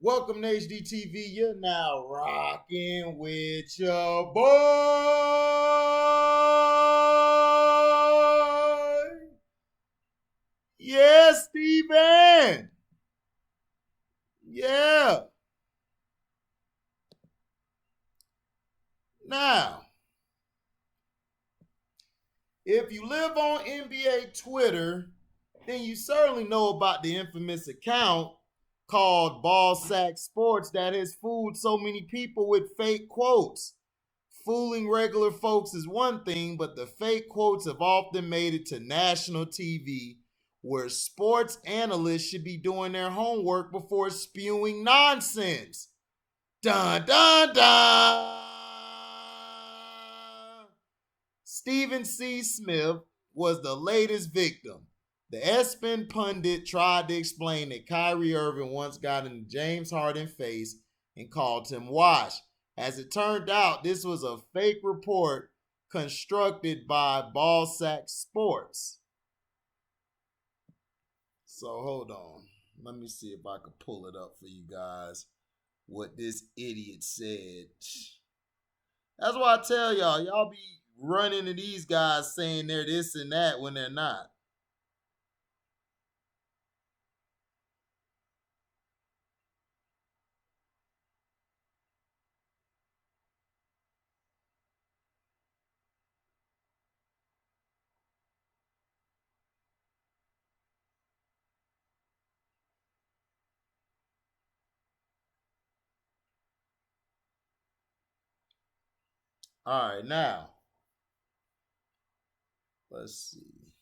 Welcome to HDTV. You're now rocking with your boy. Yes, Steven. Yeah. Now, if you live on NBA Twitter, then you certainly know about the infamous account called ballsacksports that has fooled so many people with fake quotes. Fooling regular folks is one thing, but the fake quotes have often made it to national TV, where sports analysts should be doing their homework before spewing nonsense. Dun dun dun! Stephen C. Smith was the latest victim. The espn pundit tried to explain that Kyrie Irving once got in James Harden's face and called him washed. As it turned out, this was a fake report constructed by Ballsack Sports. So hold on. Let me see if I can pull it up for you guys. What this idiot said. That's why I tell y'all be running to these guys saying they're this and that when they're not. All right, now let's see.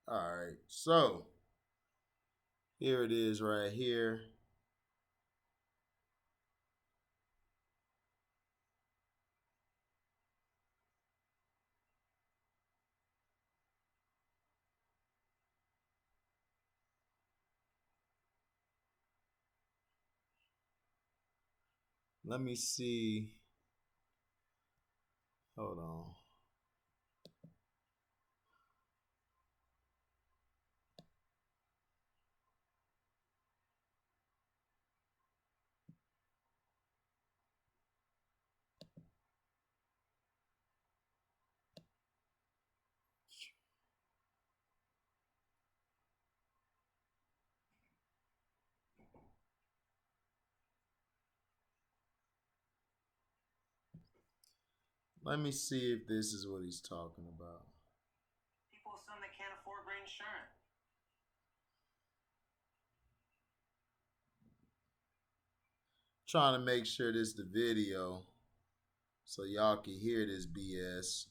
All right, so here it is right here. Let me see. Hold on. Let me see if this is what he's talking about. People assume they can't afford reinsurance. Trying to make sure this is the video so y'all can hear this BS.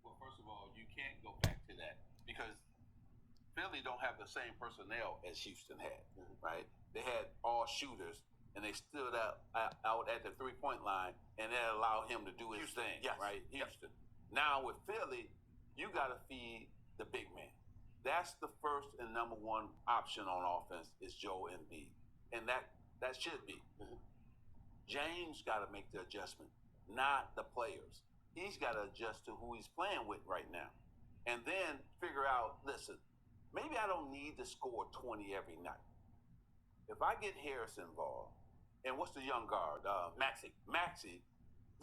Well, first of all, you can't go back to that because Philly don't have the same personnel as Houston had, right? They had all shooters, and they stood out at the three-point line, and that allowed him to do his thing, right? Houston. Now with Philly, you got to feed the big man. That's the first and number one option on offense is Joel Embiid, and that should be. James got to make the adjustment, not the players. He's got to adjust to who he's playing with right now, and then figure out. Listen, maybe I don't need to score 20 every night. If I get Harris involved, and what's the young guard, Maxey,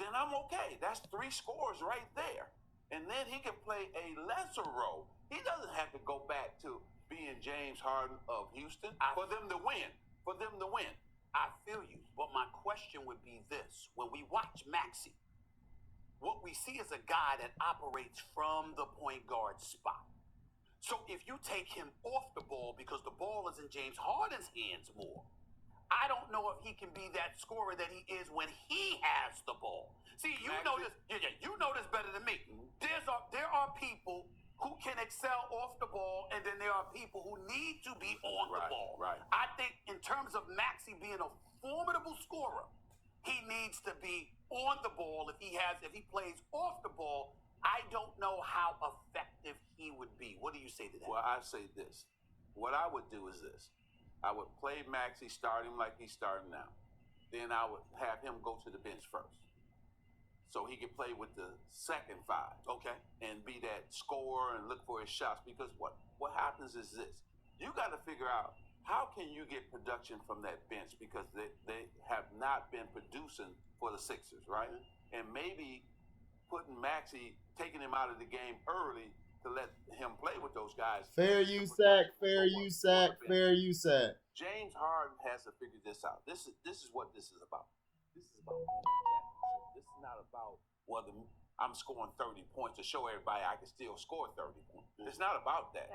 then I'm okay. That's 3 scores right there. And then he can play a lesser role. He doesn't have to go back to being James Harden of Houston for them to win. I feel you, but my question would be this. When we watch Maxey, what we see is a guy that operates from the point guard spot. So if you take him off the ball because the ball is in James Harden's hands more, I don't know if he can be that scorer that he is when he has the ball. See, you know this. You know this better than me. There are people who can excel off the ball, and then there are people who need to be on the ball. Right. I think in terms of Maxey being a formidable scorer, he needs to be on the ball. If he plays off the ball, I don't know how effective he would be. What do you say to that? Well, I say this. What I would do is this. I would play Maxey, start him like he's starting now. Then I would have him go to the bench first. so he can play with the second five. Okay. And be that scorer and look for his shots. Because what happens is this: you got to figure out how can you get production from that bench, because they have not been producing for the Sixers, right? And maybe putting Maxey, taking him out of the game early to let him play with those guys. Fair use sack, fair use sack, fair use sack. James Harden has to figure this out. This is what this is about. This is about winning a championship. This is not about whether I'm scoring 30 points to show everybody I can still score 30 points. It's not about that.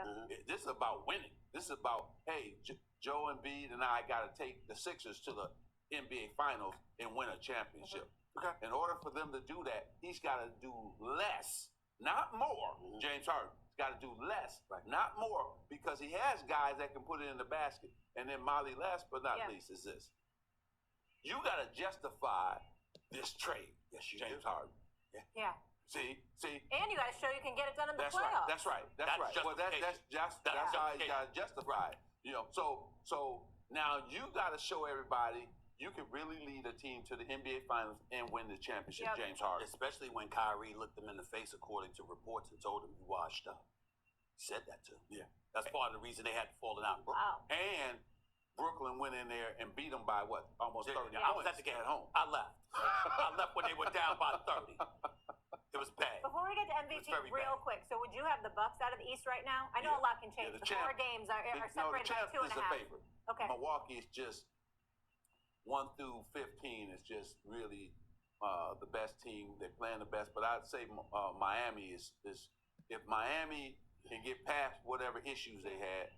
This is about winning. This is about, hey, Joe Embiid and I got to take the Sixers to the NBA Finals and win a championship. Okay. In order for them to do that, he's got to do less, not more. James Harden has got to do less, not more, because he has guys that can put it in the basket. And then Molly, last but not least, is this: you got to justify this trade. Yes, James Harden. Yeah. See. And you got to show you can get it done in the That's playoffs. That's right. Well, that's how you got to justify it. You know. So now you got to show everybody you can really lead a team to the NBA Finals and win the championship. James Harden, especially when Kyrie looked him in the face, according to reports, and told him he washed up. Said that to him. Yeah. That's part of the reason they had fallen out in Brooklyn. Wow. And Brooklyn went in there and beat them by what? Almost 30 points. I was at the game at home. I left. I left when they were down by 30. It was bad. Before we get to MVP, real quick, so would you have the Bucks out of the East right now? I know a lot can change. The 4 games are separated by 2.5. Okay. Milwaukee is just 1 through 15 is just really the best team. They're playing the best, but I'd say Miami is if Miami can get past whatever issues they had,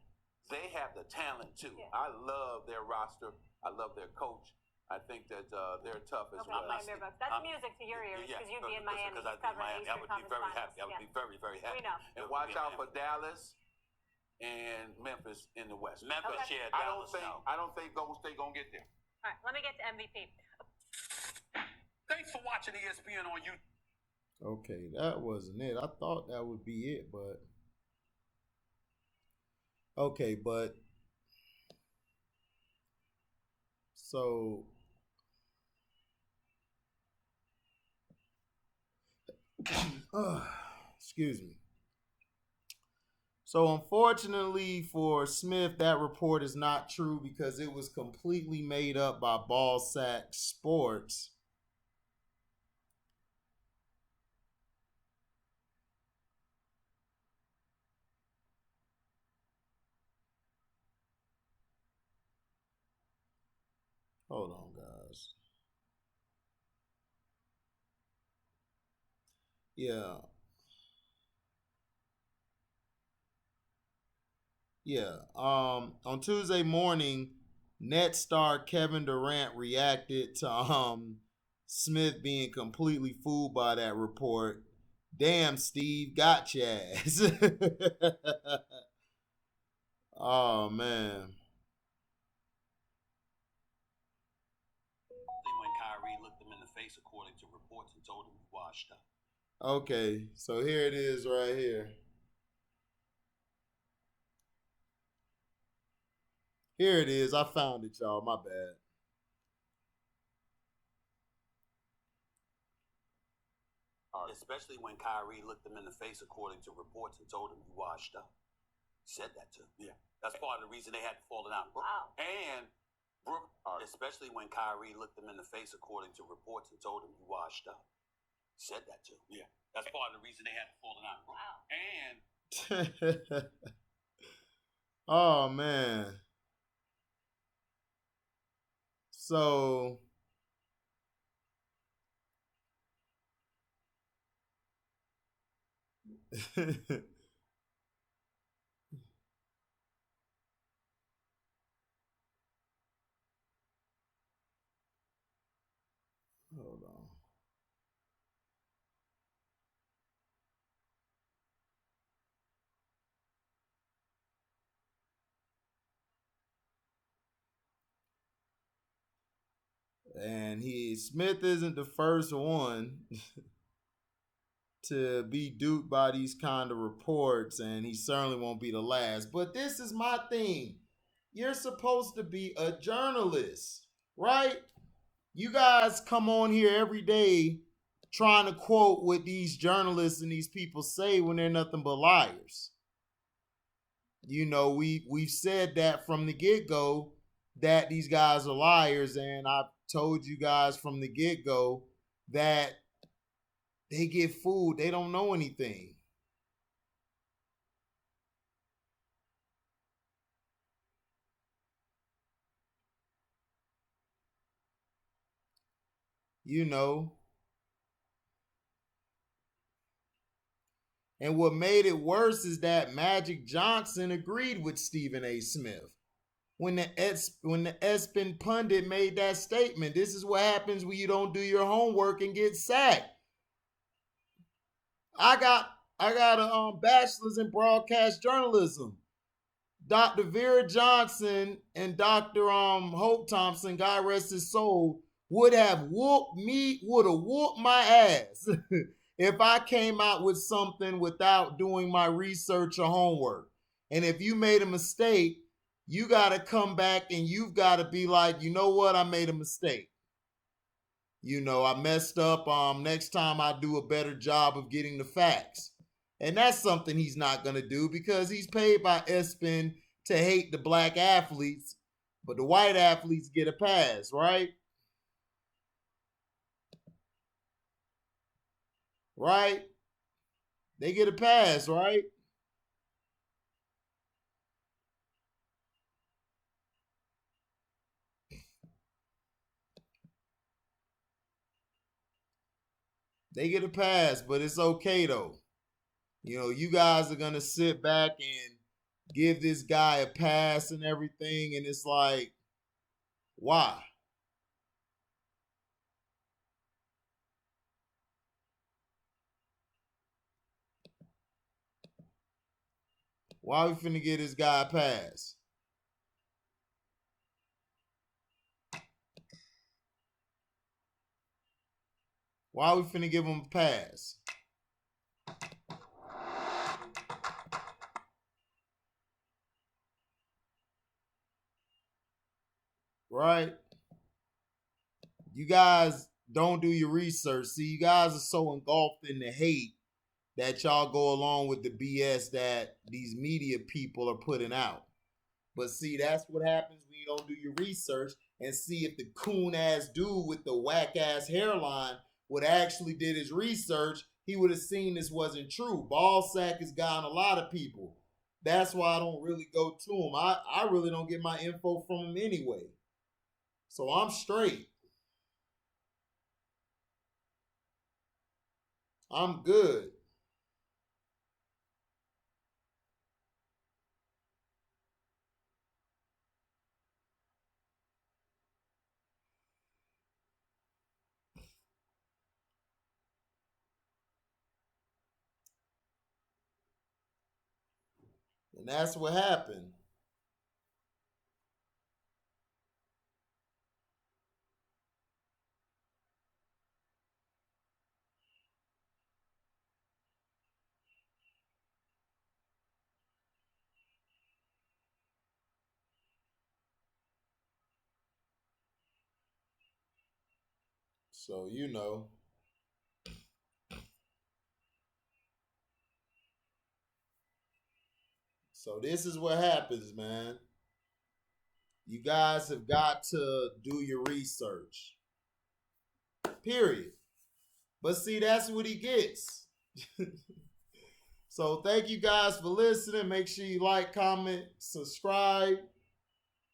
they have the talent too. Yeah. I love their roster. I love their coach. I think that they're tough as well. That's music to your ears because you'd be in Miami covering I would be very happy. I would be very, very happy. We know. And watch out for Dallas and Memphis in the West. Memphis, Dallas. I don't think Golden State gonna get there. All right, let me get to MVP. Thanks for watching ESPN on YouTube. Okay, that wasn't it. I thought that would be it, but okay, but so excuse me. So unfortunately for Smith, that report is not true because it was completely made up by ballsacksports. Hold on, guys. Yeah. On Tuesday morning, Net star Kevin Durant reacted to Smith being completely fooled by that report. Damn, Steve, got your ass. Oh man. When Kyrie looked him in the face, according to reports, and told him he washed up. Okay, so here it is right here. Here it is. I found it, y'all. My bad. Especially when Kyrie looked him in the face, according to reports, and told him he washed up. Said that to him. Yeah. That's part of the reason they had fallen out in Brooklyn. Wow. And especially when Kyrie looked him in the face, according to reports, and told him he washed up. Said that to him. Yeah. That's part of the reason they had fallen out in Wow. Brooklyn. And And oh man. So hold on. And Smith isn't the first one to be duped by these kind of reports, and he certainly won't be the last. But this is my thing. You're supposed to be a journalist, right? You guys come on here every day trying to quote what these journalists and these people say when they're nothing but liars. You know, we've said that from the get-go that these guys are liars, and I've told you guys from the get-go that they get fooled. They don't know anything. You know. And what made it worse is that Magic Johnson agreed with Stephen A. Smith when the espn pundit made that statement. This is what happens when you don't do your homework and get sacked. I got a bachelor's in broadcast journalism. Dr. Vera Johnson and Dr. Hope Thompson, God rest his soul, would have whooped my ass if I came out with something without doing my research or homework. And if you made a mistake, you got to come back and you've got to be like, you know what, I made a mistake. You know, I messed up. Next time I do a better job of getting the facts. And that's something he's not going to do because he's paid by ESPN to hate the black athletes, but the white athletes get a pass, right? Right? They get a pass, right? They get a pass, but it's okay though. You know, you guys are going to sit back and give this guy a pass and everything, and it's like, why? Why are we finna get this guy a pass? Why are we finna give him a pass? Right? You guys don't do your research. See, you guys are so engulfed in the hate that y'all go along with the BS that these media people are putting out. But see, that's what happens when you don't do your research and see if the coon ass dude with the whack ass hairline would actually did his research, he would have seen this wasn't true. Ballsack has gotten a lot of people. That's why I don't really go to him. I really don't get my info from him anyway. So I'm straight. I'm good. And that's what happened. So, you know. So this is what happens, man. You guys have got to do your research. Period. But see, that's what he gets. So thank you guys for listening. Make sure you like, comment, subscribe.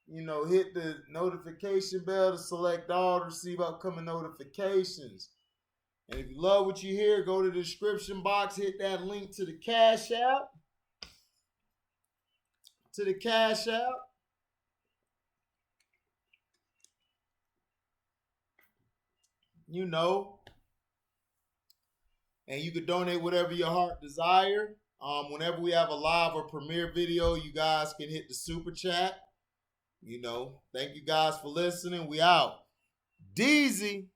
You know, hit the notification bell to select all to receive upcoming notifications. And if you love what you hear, go to the description box, hit that link to the Cash App. You know. And you can donate whatever your heart desire. Whenever we have a live or premiere video, you guys can hit the super chat. You know, thank you guys for listening. We out. Deezy.